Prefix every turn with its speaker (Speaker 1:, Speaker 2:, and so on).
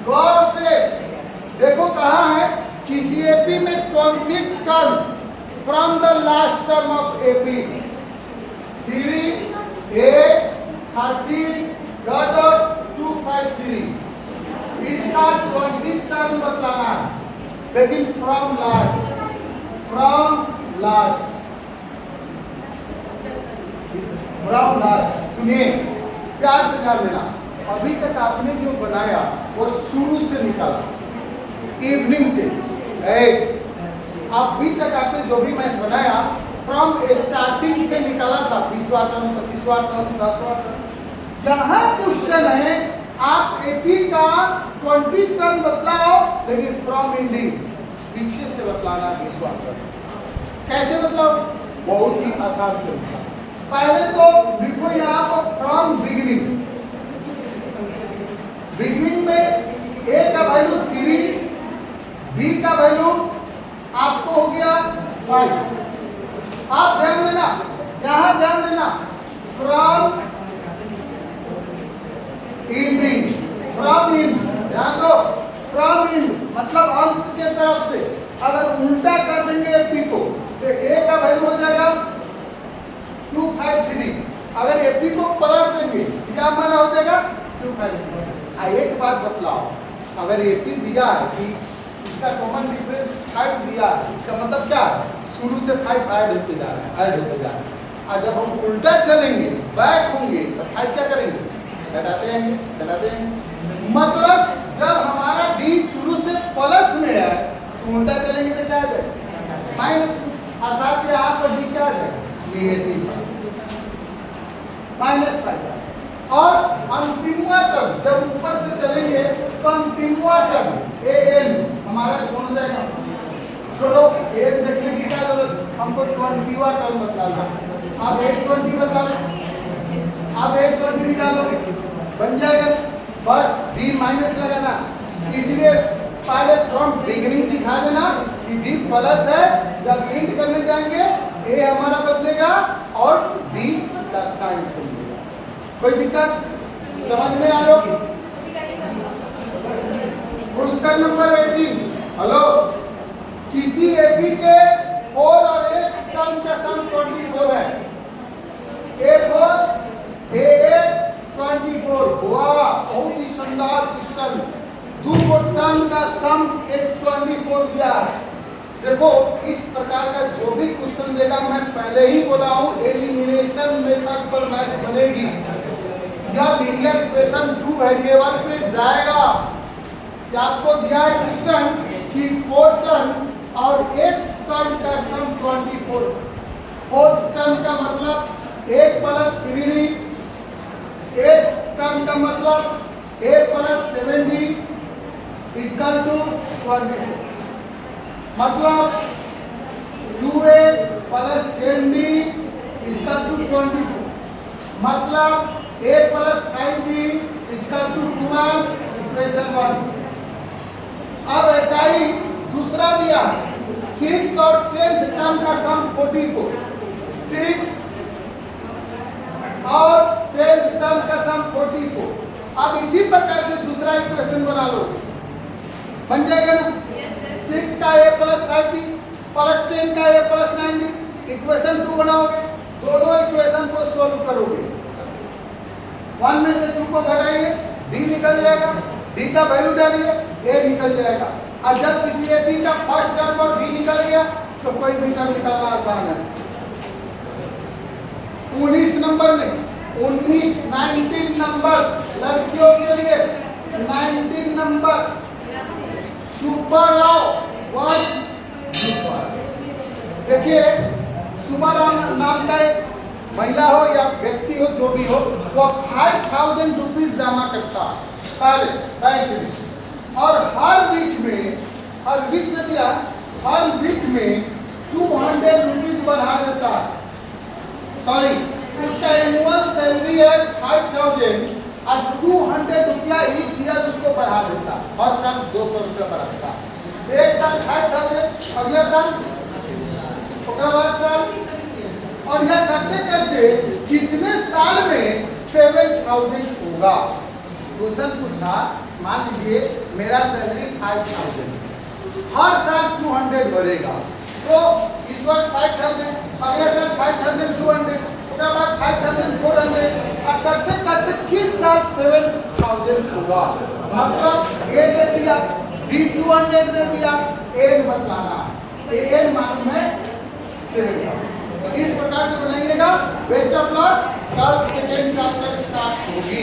Speaker 1: गौर से देखो कहाँ है कि सीएपी में 20 term from the last term of AP 3 8 13 253 इसका 20 टर्म बतलाना है, लेकिन फ्रॉम लास्ट सुनिए प्यार से ध्यान देना। अभी तक आपने जो बनाया वो शुरू से निकाला, इवनिंग से। अभी तक आपने जो भी मैथ बनाया फ्रॉम स्टार्टिंग से निकाला था, 20वां टर्म, 25वां टर्म, 10वां टर्म। यहाँ क्वेश्चन है आप एपी का 20 टर्म बतलाओ, लेकिन फ्रॉम एंडिंग पीछे से बतलाना 20वां टर्म। कैसे बतलाओ? बहुत ही आसान तरीका। पहले तो लिखो यहाँ पर फ्रॉम बिगिनिंग। बिगिनिंग में ए का वैल्यू 3, बी का वैल्यू आपको हो गया 5। आप ध्यान देना, यहां ध्यान देना, फ्रॉम एंडिंग, फ्रॉम इन, ध्यान दो, फ्रॉम इन मतलब अंत के तरफ से। अगर उल्टा कर देंगे एपी को तो ए का वैल्यू हो जाएगा 253। अगर एपी को पलट देंगे क्या माना हो जाएगा 253। एक बात बतलाओ, अगर एपी दिया है कि इसका कॉमन डिफरेंस 5 दिया है, इसका मतलब क्या है? शुरू से 5 ऐड होते जा रहा है। और जब हम उल्टा चलेंगे, बैक होंगे, तो 5 क्या करेंगे? घटाते हैं। मतलब जब हमारा डी शुरू से प्लस में है तो उल्टा चलेंगे तो क्या आ जाएगा? माइनस। अर्थात यहाँ पर डी क्या आ जाएगा? नेगेटिव -5। और अंतिमवा टर्म जब ऊपर से चलेंगे तो अंतिमवा टर्म ए एन हमारा कौन हो जाएगा? छोड़ो एन देखने की क्या जरूरत, हमको 20वां टर्म बतलाना। अब 820 बता लो, अब 820 निकालो, बन जाएगा। बस डी माइनस लगाना, इसलिए पहले फ्रॉम बिगिनिंग दिखा देना कि डी प्लस है। जब एंड करने जाएंगे ए हमारा बदलेगा और डी का साइन छोड़ेगा। कोई दिक्कत समझ में आ रही? Question number 18। हेलो, किसी एपी के 4 और 8 टर्म का सम 24 है। A4 A8 24 हुआ। बहुत ही शानदार क्वेश्चन। 2 टर्म का सम 24 दिया है। देखो इस प्रकार का जो भी क्वेश्चन देगा, मैं पहले ही बोला हूं एलिमिनेशन मेथड पर मैथ बनेगी। यह लीनियर इक्वेशन 2 वेरिएबल पे जाएगा। क्या आपको दिया है क्वेश्चन कि 4 टर्म और 8 टर्म का सम 24। 4 टर्म का मतलब 1 + 3D, 8 टर्म का मतलब 8 + 7D = 24। मतलब 2A + 10D = 24। मतलब A + 5B = 12, इक्वेशन 1। अब ऐसा ही दूसरा दिया 6 और 10th टर्म का सम 44। 6 और 10th टर्म का सम 44। अब इसी प्रकार से दूसरा इक्वेशन बना लो, बन जाएगा ना? 6 का A + 5B + 10 का A + 9B, इक्वेशन 2 बनाओगे। दोनों इक्वेशन को सोल्व करोगे, 1 में से 2 को घटाइए, D निकल जाएगा। D का वैल्यू डालिए, A निकल जाएगा। और जब किसी एपी का फर्स्ट टर्म और D निकल गया तो कोई भी टर्म निकालना आसान है। 19 नंबर में 19 नंबर लड़कियों के लिए 19 नंबर सुब्बाराव 1। देखिए सुब्बाराव नाम का एक महिला हो या व्यक्ति हो, जो भी हो, वो 5000 रुपीज जमा करता है पहले बैंक में। और हर वीक में 200 रुपीज बढ़ा देता है। सॉरी, उसका एनुअल सैलरी है 5000 और 200 रुपया ईच ईयर उसको बढ़ा देता है। हर साल 200 रुपया बढ़ाता है। एक साल 5000, अगले साल, बाद साल, और यह करते करते कितने साल में 7000 होगा? क्वेश्चन पूछा मान लीजिए मेरा सैलरी 5000, हर साल 200 बढ़ेगा, तो इस वर्ष 500, अगले साल 5200, उसके बाद 5400, करते करते किस साल 7000 होगा। मतलब ए दे दिया, बी 200 दे दिया, एन बताना, एन मान में 7। इस प्रकार से बनाइएगा। Best of luck. कल सेकेंड चैप्टर स्टार्ट होगी।